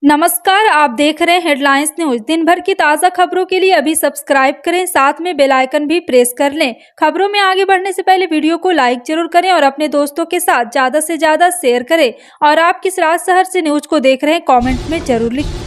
नमस्कार, आप देख रहे हैं हेडलाइंस न्यूज। दिन भर की ताज़ा खबरों के लिए अभी सब्सक्राइब करें, साथ में बेल आइकन भी प्रेस कर लें। खबरों में आगे बढ़ने से पहले वीडियो को लाइक जरूर करें और अपने दोस्तों के साथ ज़्यादा से ज़्यादा शेयर करें। और आप किस राज्य शहर से न्यूज को देख रहे हैं, कमेंट में जरूर लिखें।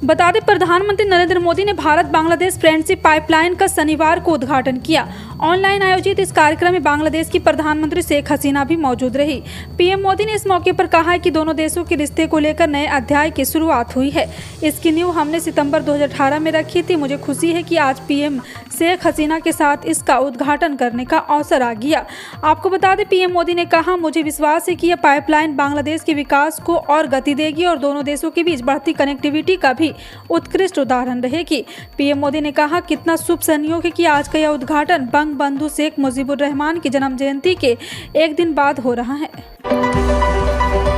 बता दें, प्रधानमंत्री नरेंद्र मोदी ने भारत बांग्लादेश फ्रेंडशिप पाइपलाइन का शनिवार को उद्घाटन किया। ऑनलाइन आयोजित इस कार्यक्रम में बांग्लादेश की प्रधानमंत्री शेख हसीना भी मौजूद रही। पीएम मोदी ने इस मौके पर कहा है कि दोनों देशों के रिश्ते को लेकर नए अध्याय की शुरुआत हुई है। इसकी नींव हमने सितंबर 2018 में रखी थी। मुझे खुशी है कि आज पीएम शेख हसीना के साथ इसका उद्घाटन करने का अवसर आ गया। आपको बता दें, पीएम मोदी ने कहा, मुझे विश्वास है कि यह पाइपलाइन बांग्लादेश के विकास को और गति देगी और दोनों देशों के बीच बढ़ती कनेक्टिविटी का भी उत्कृष्ट उदाहरण रहेगी। पीएम मोदी ने कहा, कितना शुभ संयोग है कि आज का यह उद्घाटन बंधु शेख मुजीबुर रहमान की जन्म जयंती के एक दिन बाद हो रहा है।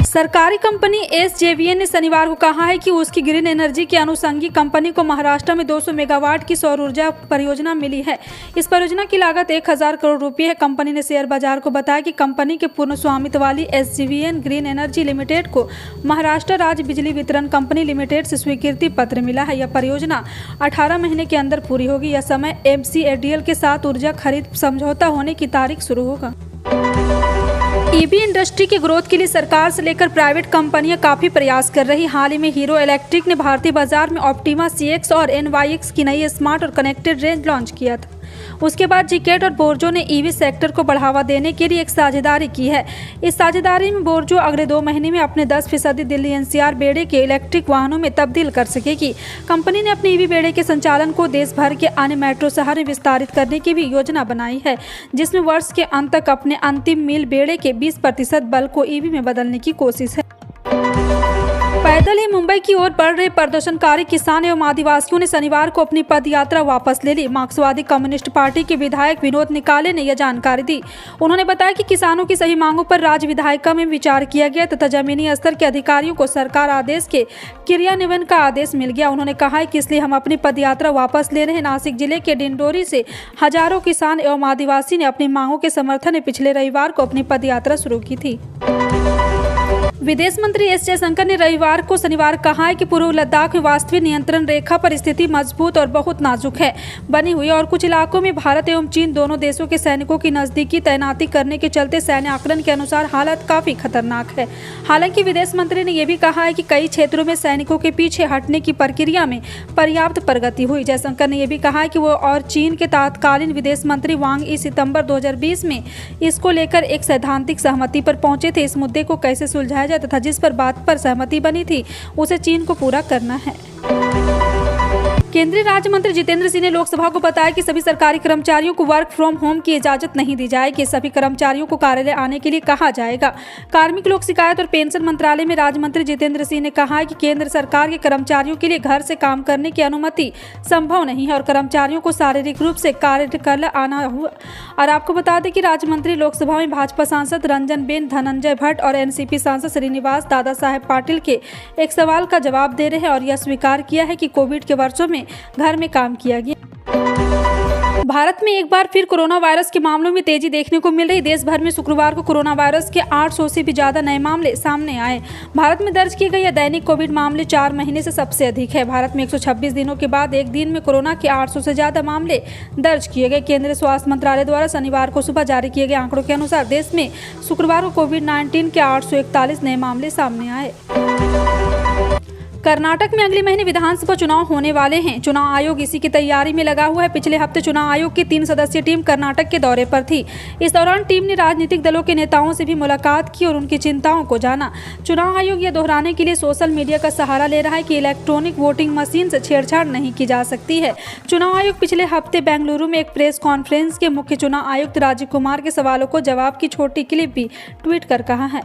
सरकारी कंपनी एसजेवीएन ने शनिवार को कहा है कि उसकी ग्रीन एनर्जी की अनुषंगी कंपनी को महाराष्ट्र में 200 मेगावाट की सौर ऊर्जा परियोजना मिली है। इस परियोजना की लागत 1000 करोड़ रुपए है। कंपनी ने शेयर बाजार को बताया कि कंपनी के पूर्ण स्वामित्व वाली एसजेवीएन ग्रीन एनर्जी लिमिटेड को महाराष्ट्र राज्य बिजली वितरण कंपनी लिमिटेड से स्वीकृति पत्र मिला है। यह परियोजना 18 महीने के अंदर पूरी होगी। यह समय एमसीएडीएल के साथ ऊर्जा खरीद समझौता होने की तारीख शुरू होगा। ईवी इंडस्ट्री के ग्रोथ के लिए सरकार से लेकर प्राइवेट कंपनियां काफी प्रयास कर रही। हाल ही में हीरो इलेक्ट्रिक ने भारतीय बाजार में ऑप्टिमा CX और NYX की नई स्मार्ट और कनेक्टेड रेंज लॉन्च किया था। उसके बाद जिकेट और बोर्जो ने ईवी सेक्टर को बढ़ावा देने के लिए एक साझेदारी की है। इस साझेदारी में बोर्जो अगले 2 महीने में अपने 10% दिल्ली NCR बेड़े के इलेक्ट्रिक वाहनों में तब्दील कर सकेगी। कंपनी ने अपने ईवी बेड़े के संचालन को देश भर के अन्य मेट्रो शहर में विस्तारित करने की भी योजना बनाई है, जिसमें वर्ष के अंत तक अपने अंतिम मील बेड़े के 20% बल को ईवी में बदलने की कोशिश है। पैदल ही मुंबई की ओर बढ़ रहे प्रदर्शनकारी किसान एवं आदिवासियों ने शनिवार को अपनी पदयात्रा वापस ले ली। मार्क्सवादी कम्युनिस्ट पार्टी के विधायक विनोद निकाले ने यह जानकारी दी। उन्होंने बताया कि किसानों की सही मांगों पर राज्य विधायिका में विचार किया गया तथा जमीनी स्तर के अधिकारियों को सरकार आदेश के क्रियान्वयन का आदेश मिल गया। उन्होंने कहा कि इसलिए हम अपनी पदयात्रा वापस ले रहे हैं। नासिक जिले के डिंडोरी से हजारों किसान एवं आदिवासी ने अपनी मांगों के समर्थन में पिछले रविवार को अपनी पदयात्रा शुरू की थी। विदेश मंत्री एस जयशंकर ने रविवार को शनिवार कहा है कि पूर्व लद्दाख में वास्तविक नियंत्रण रेखा पर स्थिति मजबूत और बहुत नाजुक है बनी हुई और कुछ इलाकों में भारत एवं चीन दोनों देशों के सैनिकों की नजदीकी तैनाती करने के चलते सैन्य आकलन के अनुसार हालत काफी खतरनाक है। हालांकि विदेश मंत्री ने यह भी कहा है कि कई क्षेत्रों में सैनिकों के पीछे हटने की प्रक्रिया में पर्याप्त प्रगति हुई। जयशंकर ने यह भी कहा है कि वो और चीन के तत्कालीन विदेश मंत्री वांग ई सितंबर 2020 में इसको लेकर एक सैद्धांतिक सहमति पर पहुंचे थे। इस मुद्दे को कैसे सुलझाया जाए तथा जिस पर बात पर सहमति बनी थी उसे चीन को पूरा करना है। केंद्रीय राज्य मंत्री जितेंद्र सिंह ने लोकसभा को बताया कि सभी सरकारी कर्मचारियों को वर्क फ्रॉम होम की इजाजत नहीं दी जाएगी। सभी कर्मचारियों को कार्यालय आने के लिए कहा जाएगा। कार्मिक लोक शिकायत और पेंशन मंत्रालय में राज्य मंत्री जितेंद्र सिंह ने कहा है कि केंद्र सरकार के कर्मचारियों के लिए घर से काम करने की अनुमति संभव नहीं है और कर्मचारियों को शारीरिक रूप से कार्यालय आना हुआ। और आपको बता दें कि राज्य मंत्री लोकसभा में भाजपा सांसद रंजन बेन धनंजय भट्ट और एनसीपी सांसद श्रीनिवास दादा साहेब पाटिल के एक सवाल का जवाब दे रहे हैं और यह स्वीकार किया है कि कोविड के वर्षों में घर में काम किया गया। भारत में एक बार फिर कोरोना वायरस के मामलों में तेजी देखने को मिल रही। देश भर में शुक्रवार को कोरोना वायरस के 800 से भी ज्यादा नए मामले सामने आए। भारत में दर्ज किए गए यह दैनिक कोविड मामले 4 महीने से सबसे अधिक है। भारत में 126 दिनों के बाद एक दिन में कोरोना के 800 से ज्यादा मामले दर्ज किए गए। केंद्रीय स्वास्थ्य मंत्रालय द्वारा शनिवार को सुबह जारी किए गए आंकड़ों के अनुसार देश में शुक्रवार को कोविड-19 के 841 नए मामले सामने आए। कर्नाटक में अगले महीने विधानसभा चुनाव होने वाले हैं। चुनाव आयोग इसी की तैयारी में लगा हुआ है। पिछले हफ्ते चुनाव आयोग की 3 सदस्यीय टीम कर्नाटक के दौरे पर थी। इस दौरान टीम ने राजनीतिक दलों के नेताओं से भी मुलाकात की और उनकी चिंताओं को जाना। चुनाव आयोग यह दोहराने के लिए सोशल मीडिया का सहारा ले रहा है कि इलेक्ट्रॉनिक वोटिंग मशीन से छेड़छाड़ नहीं की जा सकती है। चुनाव आयोग पिछले हफ्ते बेंगलुरु में एक प्रेस कॉन्फ्रेंस के मुख्य चुनाव आयुक्त राजीव कुमार के सवालों को जवाब की छोटी क्लिप भी ट्वीट कर कहा है।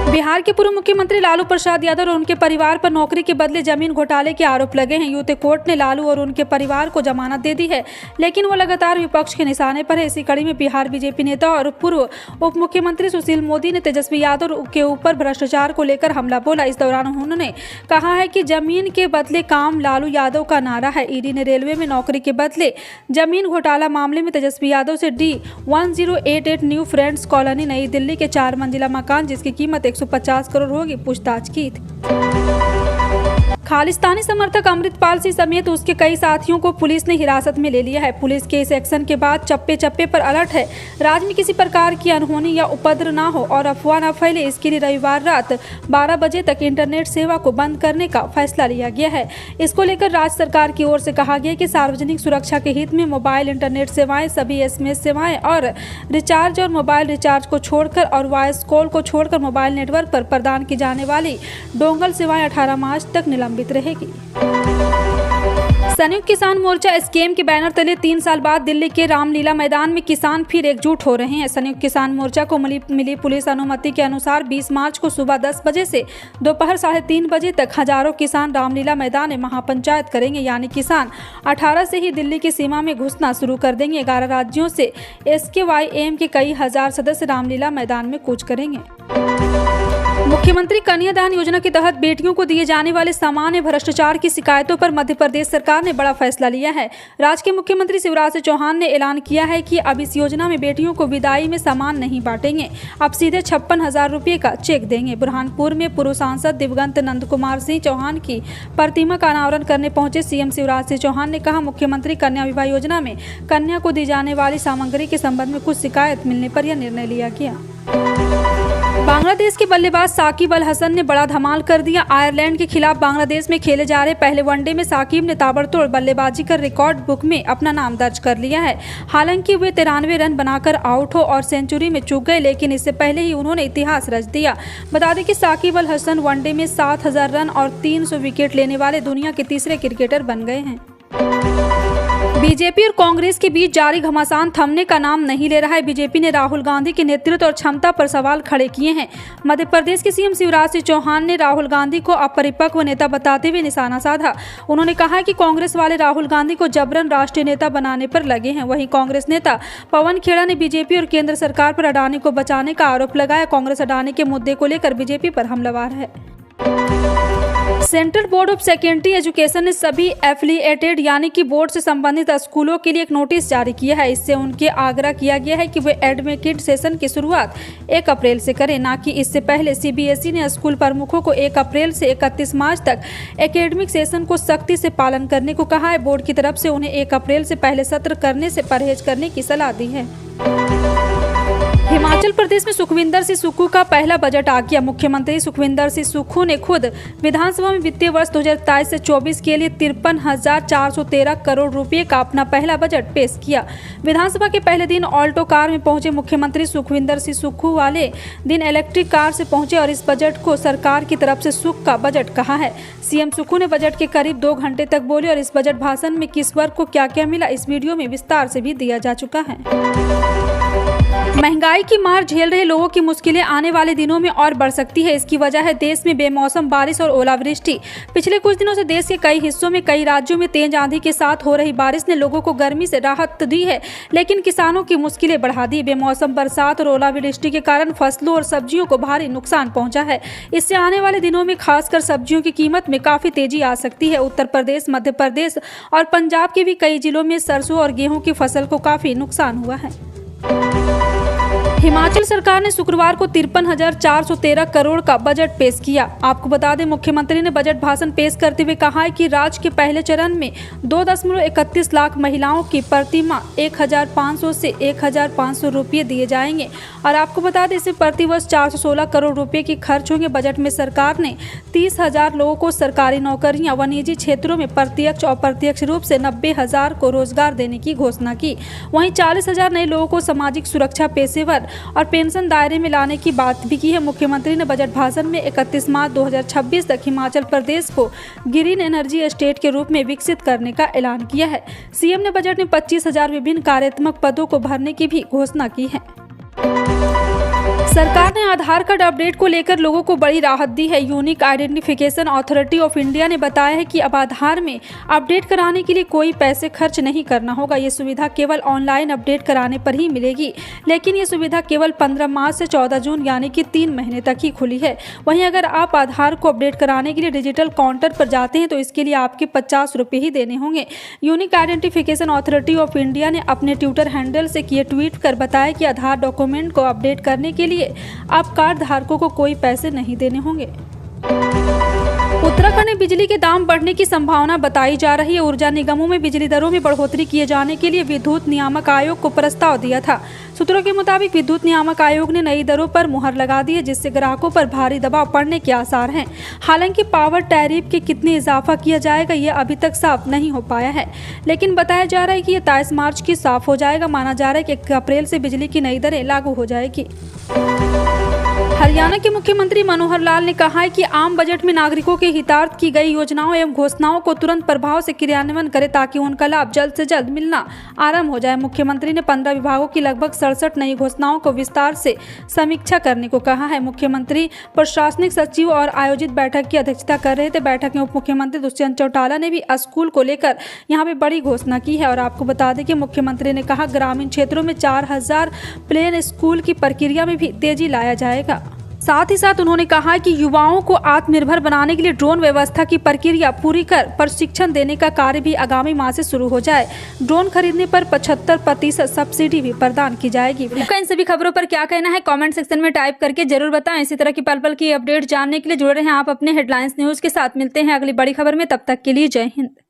बिहार के पूर्व मुख्यमंत्री लालू प्रसाद यादव और उनके परिवार पर नौकरी के बदले जमीन घोटाले के आरोप लगे हैं। यूपी कोर्ट ने लालू और उनके परिवार को जमानत दे दी है, लेकिन वो लगातार विपक्ष के निशाने पर है। इसी कड़ी में बिहार बीजेपी नेता और पूर्व उप मुख्यमंत्री सुशील मोदी ने तेजस्वी यादव के ऊपर भ्रष्टाचार को लेकर हमला बोला। इस दौरान उन्होंने कहा है कि जमीन के बदले काम लालू यादव का नारा है। ईडी ने रेलवे में नौकरी के बदले जमीन घोटाला मामले में तेजस्वी यादव से D1088 न्यू फ्रेंड्स कॉलोनी नई दिल्ली के 4 मंजिला मकान जिसकी कीमत 150 करोड़ होगी पूछताछ की थी। खालिस्तानी समर्थक अमृतपाल सिंह समेत उसके कई साथियों को पुलिस ने हिरासत में ले लिया है। पुलिस के इस एक्शन के बाद चप्पे चप्पे पर अलर्ट है। राज्य में किसी प्रकार की अनहोनी या उपद्रव न हो और अफवाह न फैले, इसके लिए रविवार रात 12 बजे तक इंटरनेट सेवा को बंद करने का फैसला लिया गया है। इसको लेकर राज्य सरकार की ओर से कहा गया कि सार्वजनिक सुरक्षा के हित में मोबाइल इंटरनेट सेवाएं, सभी SMS सेवाएं और रिचार्ज और मोबाइल रिचार्ज को छोड़कर और वॉइस कॉल को छोड़कर मोबाइल नेटवर्क पर प्रदान की जाने वाली डोंगल सेवाएं 18 मार्च तक निलंबित रहेगी। संयुक्त किसान मोर्चा स्कीम के बैनर तले 3 साल बाद दिल्ली के रामलीला मैदान में किसान फिर एकजुट हो रहे हैं। संयुक्त किसान मोर्चा को मिली पुलिस अनुमति के अनुसार 20 मार्च को सुबह 10 बजे से दोपहर 3:30 बजे तक हजारों किसान रामलीला मैदान में महापंचायत करेंगे। यानी किसान 18 से ही दिल्ली की सीमा में घुसना शुरू कर देंगे। 11 राज्यों से SKYM के कई हजार सदस्य रामलीला मैदान में कूच करेंगे। मुख्यमंत्री कन्यादान योजना के तहत बेटियों को दिए जाने वाले सामान्य भ्रष्टाचार की शिकायतों पर मध्य प्रदेश सरकार ने बड़ा फैसला लिया है। राज्य के मुख्यमंत्री शिवराज सिंह चौहान ने ऐलान किया है कि अब इस योजना में बेटियों को विदाई में सामान नहीं बांटेंगे, अब सीधे 56,000 रुपये का चेक देंगे। बुरहानपुर में पूर्व सांसद दिवंगत नंद कुमार सिंह चौहान की प्रतिमा का अनावरण करने पहुंचे सीएम शिवराज सिंह चौहान ने कहा, मुख्यमंत्री कन्या विवाह योजना में कन्या को दी जाने वाली सामग्री के संबंध में कुछ शिकायत मिलने पर यह निर्णय लिया गया। बांग्लादेश के बल्लेबाज साकिब अल हसन ने बड़ा धमाल कर दिया। आयरलैंड के खिलाफ बांग्लादेश में खेले जा रहे पहले वनडे में साकिब ने ताबड़तोड़ बल्लेबाजी कर रिकॉर्ड बुक में अपना नाम दर्ज कर लिया है। हालांकि वे 93 रन बनाकर आउट हो और सेंचुरी में चूक गए, लेकिन इससे पहले ही उन्होंने इतिहास रच दिया। बता दें कि साकिब अल हसन वनडे में 7,000 रन और 300 विकेट लेने वाले दुनिया के तीसरे क्रिकेटर बन गए हैं। बीजेपी और कांग्रेस के बीच जारी घमासान थमने का नाम नहीं ले रहा है। बीजेपी ने राहुल गांधी के नेतृत्व और क्षमता पर सवाल खड़े किए हैं। मध्य प्रदेश के सीएम शिवराज सिंह चौहान ने राहुल गांधी को अपरिपक्व नेता बताते हुए निशाना साधा। उन्होंने कहा कि कांग्रेस वाले राहुल गांधी को जबरन राष्ट्रीय नेता बनाने पर लगे हैं। वहीं कांग्रेस नेता पवन खेड़ा ने बीजेपी और केंद्र सरकार पर अडानी को बचाने का आरोप लगाया। कांग्रेस अडानी के मुद्दे को लेकर बीजेपी पर हमलावर है। Central board of secondary education ने सभी एफिलिएटेड यानी कि बोर्ड से संबंधित स्कूलों के लिए एक नोटिस जारी किया है। इससे उनके आग्रह किया गया है कि वे एडमिटेड सेशन की शुरुआत 1 अप्रैल से करें, ना कि इससे पहले। CBSE ने स्कूल प्रमुखों को 1 अप्रैल से 31 मार्च तक एकेडमिक सेशन को सख्ती से पालन करने को कहा है। बोर्ड की तरफ से उन्हें 1 अप्रैल से पहले सत्र करने से परहेज करने की सलाह दी है। हिमाचल प्रदेश में सुखविंदर सिंह सुक्खू का पहला बजट आ गया। मुख्यमंत्री सुखविंदर सिंह सुक्खू ने खुद विधानसभा में वित्तीय वर्ष 2023 से 24 के लिए 53,413 करोड़ रुपए का अपना पहला बजट पेश किया। विधानसभा के पहले दिन ऑल्टो कार में पहुंचे मुख्यमंत्री सुखविंदर सिंह सुक्खू वाले दिन इलेक्ट्रिक कार से पहुंचे और इस बजट को सरकार की तरफ से सुख का बजट कहा है। सीएम सुक्खू ने बजट के करीब 2 घंटे तक बोले और इस बजट भाषण में किस वर्ग को क्या क्या मिला इस वीडियो में विस्तार से भी दिया जा चुका है। महंगाई की मार झेल रहे लोगों की मुश्किलें आने वाले दिनों में और बढ़ सकती है। इसकी वजह है देश में बेमौसम बारिश और ओलावृष्टि। पिछले कुछ दिनों से देश के कई हिस्सों में कई राज्यों में तेज आंधी के साथ हो रही बारिश ने लोगों को गर्मी से राहत दी है, लेकिन किसानों की मुश्किलें बढ़ा दी। बेमौसम बरसात और ओलावृष्टि के कारण फसलों और सब्जियों को भारी नुकसान पहुंचा है। इससे आने वाले दिनों में खासकर सब्जियों की कीमत में काफी तेजी आ सकती है। उत्तर प्रदेश, मध्य प्रदेश और पंजाब के भी कई जिलों में सरसों और गेहूं की फसल को काफी नुकसान हुआ है। हिमाचल सरकार ने शुक्रवार को 53,413 करोड़ का बजट पेश किया। आपको बता दें, मुख्यमंत्री ने बजट भाषण पेश करते हुए कहा है कि राज्य के पहले चरण में 2.31 लाख महिलाओं की प्रतिमाह 1,500 से 1,500 रुपये दिए जाएंगे और आपको बता दें इसमें प्रतिवर्ष 416 करोड़ रुपए की खर्च होंगे। बजट में सरकार ने 30,000 लोगों को सरकारी नौकरियां व निजी क्षेत्रों में प्रत्यक्ष और अप्रत्यक्ष रूप से 90,000 को रोजगार देने की घोषणा की। वहीं 40,000 नए लोगों को सामाजिक सुरक्षा पेशेवर और पेंशन दायरे में लाने की बात भी की है। मुख्यमंत्री ने बजट भाषण में 31 मार्च 2026 तक हिमाचल प्रदेश को ग्रीन एनर्जी स्टेट के रूप में विकसित करने का ऐलान किया है। सीएम ने बजट में 25,000 विभिन्न कार्यात्मक पदों को भरने की भी घोषणा की है। सरकार ने आधार कार्ड अपडेट को लेकर लोगों को बड़ी राहत दी है। Unique identification authority of India ने बताया है कि अब आधार में अपडेट कराने के लिए कोई पैसे खर्च नहीं करना होगा। ये सुविधा केवल ऑनलाइन अपडेट कराने पर ही मिलेगी, लेकिन ये सुविधा केवल 15 मार्च से 14 जून यानी कि 3 महीने तक ही खुली है। वहीं अगर आप आधार को अपडेट कराने के लिए डिजिटल काउंटर पर जाते हैं तो इसके लिए आपके 50 रुपये ही देने होंगे। Unique identification authority of India ने अपने ट्विटर हैंडल से किए ट्वीट कर बताया कि आधार डॉक्यूमेंट को अपडेट करने के लिए लिए अब कार धारकों को कोई पैसे नहीं देने होंगे। उत्तराखंड में बिजली के दाम बढ़ने की संभावना बताई जा रही है। ऊर्जा निगमों में बिजली दरों में बढ़ोतरी किए जाने के लिए विद्युत नियामक आयोग को प्रस्ताव दिया था। सूत्रों के मुताबिक विद्युत नियामक आयोग ने नई दरों पर मुहर लगा दी है, जिससे ग्राहकों पर भारी दबाव पड़ने के आसार हैं। हालांकि पावर टैरिफ के कितने इजाफा किया जाएगा ये अभी तक साफ नहीं हो पाया है, लेकिन बताया जा रहा है कि ये 23 मार्च की साफ हो जाएगा। माना जा रहा है कि 1 अप्रैल से बिजली की नई दरें लागू हो जाएगी। हरियाणा के मुख्यमंत्री मनोहर लाल ने कहा है कि आम बजट में नागरिकों के हितार्थ की गई योजनाओं एवं घोषणाओं को तुरंत प्रभाव से क्रियान्वयन करें ताकि उनका लाभ जल्द से जल्द मिलना आरंभ हो जाए। मुख्यमंत्री ने 15 विभागों की लगभग 67 नई घोषणाओं को विस्तार से समीक्षा करने को कहा है। मुख्यमंत्री प्रशासनिक सचिव और आयोजित बैठक की अध्यक्षता कर रहे थे। बैठक में उप मुख्यमंत्री दुष्यंत चौटाला ने भी स्कूल को लेकर यहाँ पे बड़ी घोषणा की है। और आपको बता दें कि मुख्यमंत्री ने कहा ग्रामीण क्षेत्रों में 4000 प्लेन स्कूल की प्रक्रिया में भी तेजी लाया जाएगा। साथ ही साथ उन्होंने कहा कि युवाओं को आत्मनिर्भर बनाने के लिए ड्रोन व्यवस्था की प्रक्रिया पूरी कर प्रशिक्षण देने का कार्य भी आगामी माह से शुरू हो जाए। ड्रोन खरीदने पर 75% सब्सिडी भी प्रदान की जाएगी। आपका इन सभी खबरों पर क्या कहना है कमेंट सेक्शन में टाइप करके जरूर बताएं। इसी तरह की पल पल की अपडेट जानने के लिए जुड़े रहें आप अपने हेडलाइंस न्यूज के साथ। मिलते हैं अगली बड़ी खबर में, तब तक के लिए जय हिंद।